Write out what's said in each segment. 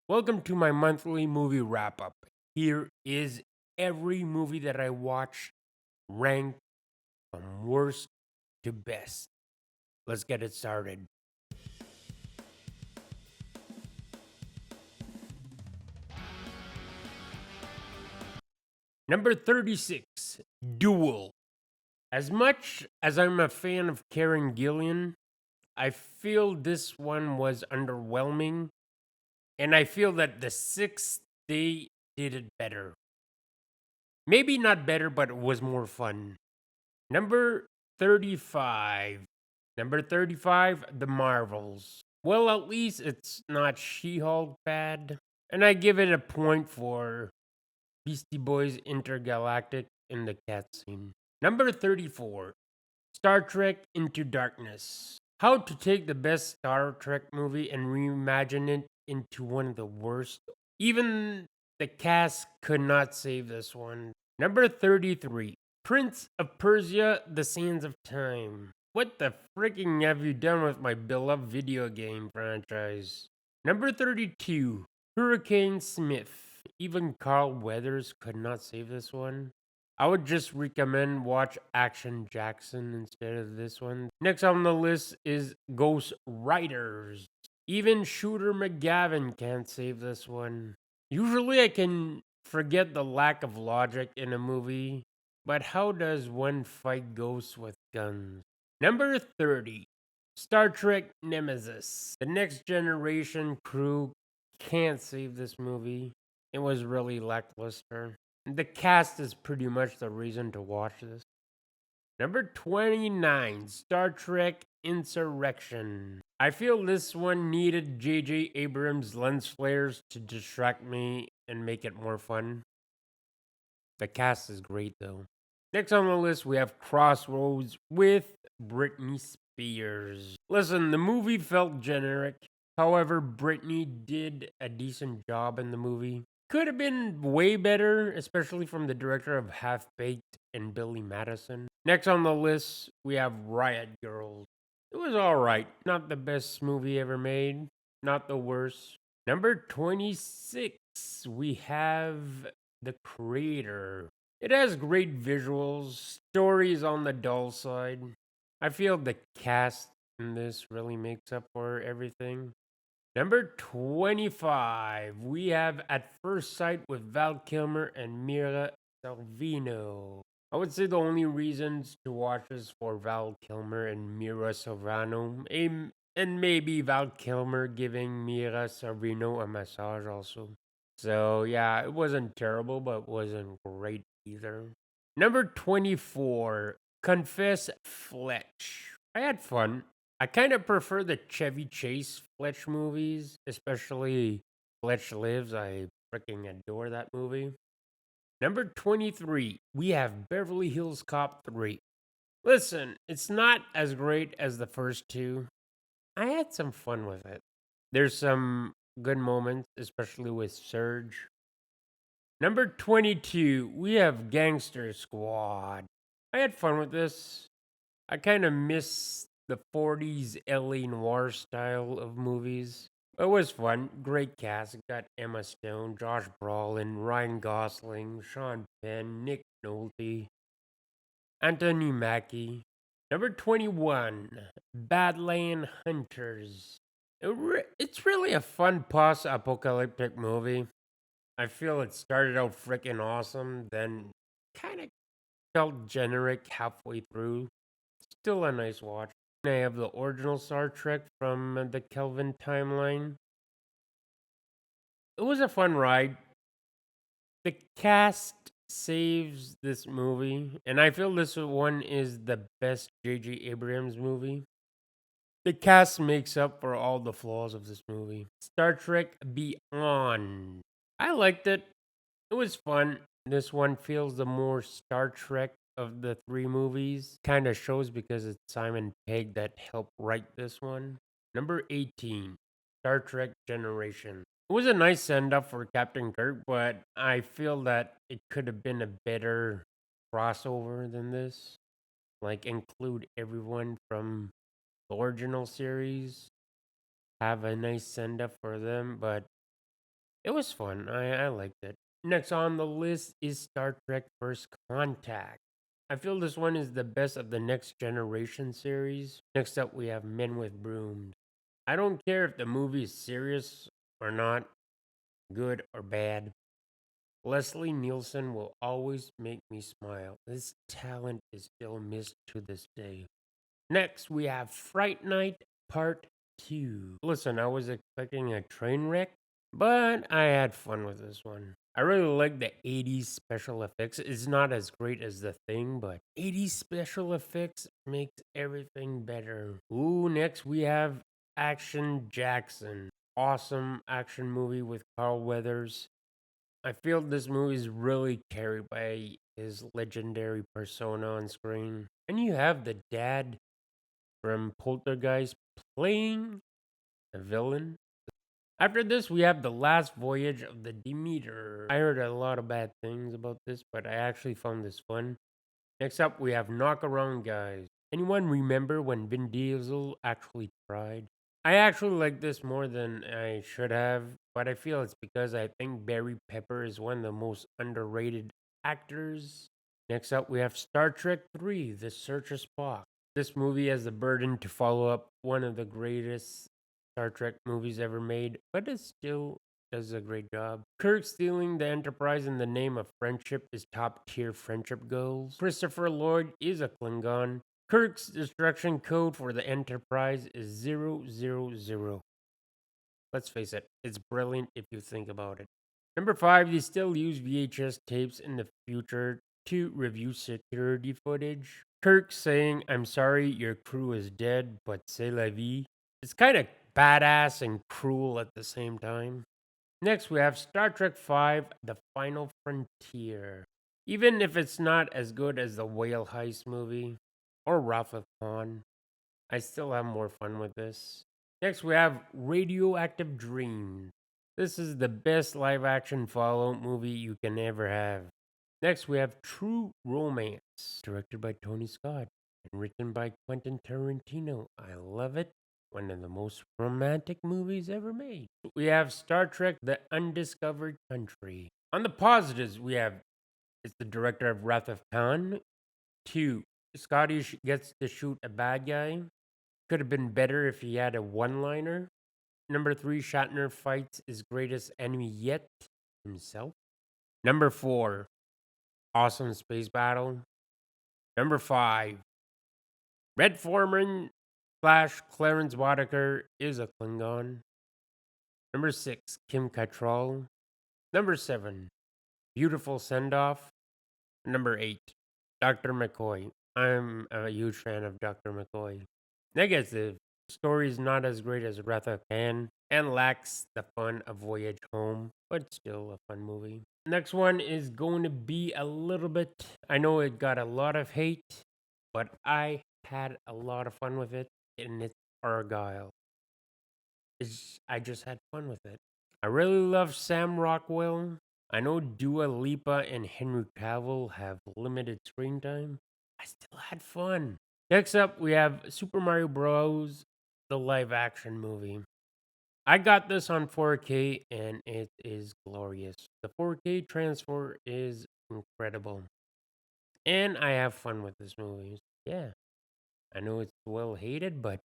Welcome to my monthly movie wrap up. Here is every movie that I watched ranked from worst to best. Let's get it started. Number 36, Duel. As much as I'm a fan of Karen Gillian, I feel this one was underwhelming, and I feel that the sixth day did it better. Maybe not better, but it was more fun. Number 35. Number 35, The Marvels. Well, at least it's not She Hulk bad. And I give it a point for Beastie Boys Intergalactic in the cat scene. Number 34, Star Trek Into Darkness. How to take the best Star Trek movie and reimagine it into one of the worst. Even the cast could not save this one. Number 33, Prince of Persia The Sands of Time. What the freaking have you done with my beloved video game franchise? Number 32, Hurricane Smith. Even Carl Weathers could not save this one. I would just recommend watch Action Jackson instead of this one. Next on the list is Ghost Riders. Even Shooter McGavin can't save this one. Usually I can forget the lack of logic in a movie, but how does one fight ghosts with guns? Number 30, Star Trek Nemesis. The next generation crew can't save this movie. It was really lackluster. The cast is pretty much the reason to watch this. Number 29, Star Trek Insurrection. I feel this one needed J.J. Abrams' lens flares to distract me and make it more fun. The cast is great though. Next on the list, we have Crossroads with Britney Spears. Listen, the movie felt generic. However, Britney did a decent job in the movie. Could have been way better, especially from the director of Half Baked and Billy Madison. Next on the list, we have Riot Girls. It was alright. Not the best movie ever made, not the worst. Number 26, we have The Creator. It has great visuals, stories on the dull side. I feel the cast in this really makes up for everything. Number 25, we have At First Sight with Val Kilmer and Mira Sorvino. I would say the only reasons to watch is for Val Kilmer and Mira Sorvino, and maybe Val Kilmer giving Mira Sorvino a massage also. So yeah, it wasn't terrible, but it wasn't great either. Number 24, Confess Fletch. I had fun. I kind of prefer the Chevy Chase Fletch movies, especially Fletch Lives. I freaking adore that movie. Number 23, we have Beverly Hills Cop 3. Listen, it's not as great as the first two. I had some fun with it. There's some good moments, especially with Surge. Number 22, we have Gangster Squad. I had fun with this. I kind of miss the 40s LA noir style of movies. It was fun. Great cast. It got Emma Stone, Josh Brolin, Ryan Gosling, Sean Penn, Nick Nolte, Anthony Mackie. Number 21, Badland Hunters. It's really a fun post apocalyptic movie. I feel it started out freaking awesome, then kind of felt generic halfway through. Still a nice watch. I have the original Star Trek from the Kelvin timeline. It was a fun ride. The cast saves this movie, and I feel this one is the best J.J. Abrams movie. The cast makes up for all the flaws of this movie. Star Trek Beyond. I liked it. It was fun. This one feels the more Star Trek of the three movies. Kind of shows because it's Simon Pegg that helped write this one. Number 18, Star Trek Generation. It was a nice send up for Captain Kirk, but I feel that it could have been a better crossover than this. Like, include everyone from the original series, have a nice send up for them, but It was fun. I liked it. Next on the list is Star Trek First Contact. I feel this one is the best of the Next Generation series. Next up, we have Men with Brooms. I don't care if the movie is serious or not, good or bad. Leslie Nielsen will always make me smile. His talent is still missed to this day. Next, we have Fright Night Part 2. Listen, I was expecting a train wreck, but I had fun with this one. I really like the 80s special effects. It's not as great as The Thing, but 80s special effects makes everything better. Ooh, next we have Action Jackson. Awesome action movie with Carl Weathers. I feel this movie is really carried by his legendary persona on screen. And you have the dad from Poltergeist playing a villain. After this, we have The Last Voyage of the Demeter. I heard a lot of bad things about this, but I actually found this fun. Next up, we have Knock Around Guys. Anyone remember when Vin Diesel actually tried? I actually like this more than I should have, but I feel it's because I think Barry Pepper is one of the most underrated actors. Next up, we have Star Trek 3 The Search of Spock. This movie has the burden to follow up one of the greatest Star Trek movies ever made, but it still does a great job. Kirk stealing the Enterprise in the name of friendship is top tier friendship goals. Christopher Lloyd is a Klingon. Kirk's destruction code for the Enterprise is 000. Let's face it, it's brilliant if you think about it. Number 5, they still use VHS tapes in the future to review security footage. Kirk saying, I'm sorry your crew is dead, but c'est la vie. It's kind of badass and cruel at the same time. Next, we have Star Trek V The Final Frontier. Even if it's not as good as the Whale Heist movie or Wrath of Khan, I still have more fun with this. Next, we have Radioactive Dreams. This is the best live action Fallout movie you can ever have. Next, we have True Romance, directed by Tony Scott and written by Quentin Tarantino. I love it. One of the most romantic movies ever made. We have Star Trek The Undiscovered Country. On the positives, we have it's the director of Wrath of Khan. 2. Scotty gets to shoot a bad guy. Could have been better if he had a one liner. Number 3, Shatner fights his greatest enemy yet, himself. Number 4, awesome space battle. Number 5, Red Foreman slash Clarence Whitaker is a Klingon. Number 6, Kim Cattrall. Number 7, Beautiful Send Off. Number 8, Dr. McCoy. I'm a huge fan of Dr. McCoy. Negative, story is not as great as Wrath of Khan and lacks the fun of Voyage Home, but still a fun movie. Next one is going to be a little bit, I know it got a lot of hate, but I had a lot of fun with it, and it's Argyle. I just had fun with it. I really love Sam Rockwell. I know Dua Lipa and Henry Cavill have limited screen time. I still had fun. Next up, we have Super Mario Bros. The live action movie. I got this on 4K and it is glorious. The 4K transfer is incredible. And I have fun with this movie. Yeah, I know it's well hated, but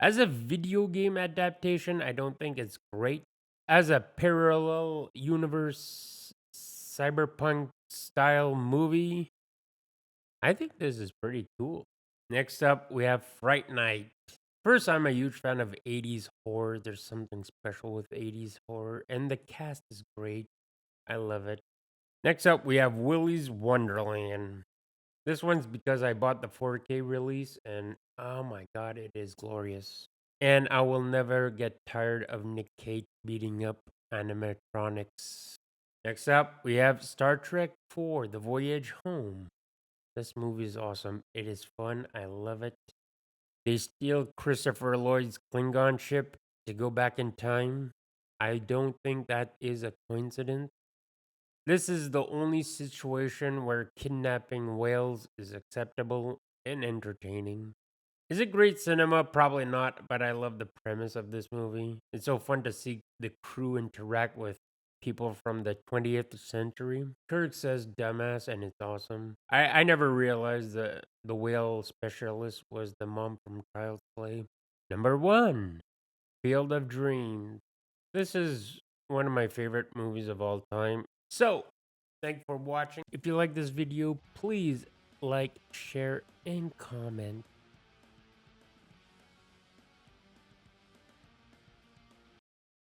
as a video game adaptation, I don't think it's great. As a parallel universe cyberpunk style movie, I think this is pretty cool. Next up, we have Fright Night. First, I'm a huge fan of 80s horror. There's something special with 80s horror, and the cast is great. I love it. Next up, we have Willy's Wonderland. This one's because I bought the 4K release, and oh my god, it is glorious. And I will never get tired of Nick Cage beating up animatronics. Next up, we have Star Trek 4 The Voyage Home. This movie is awesome. It is fun. I love it. They steal Christopher Lloyd's Klingon ship to go back in time. I don't think that is a coincidence. This is the only situation where kidnapping whales is acceptable and entertaining. Is it great cinema? Probably not, but I love the premise of this movie. It's so fun to see the crew interact with people from the 20th century. Kurt says dumbass and it's awesome. I never realized that the whale specialist was the mom from Child's Play. Number 1, Field of Dreams. This is one of my favorite movies of all time. So, thanks for watching. If you like this video, please like, share, and comment.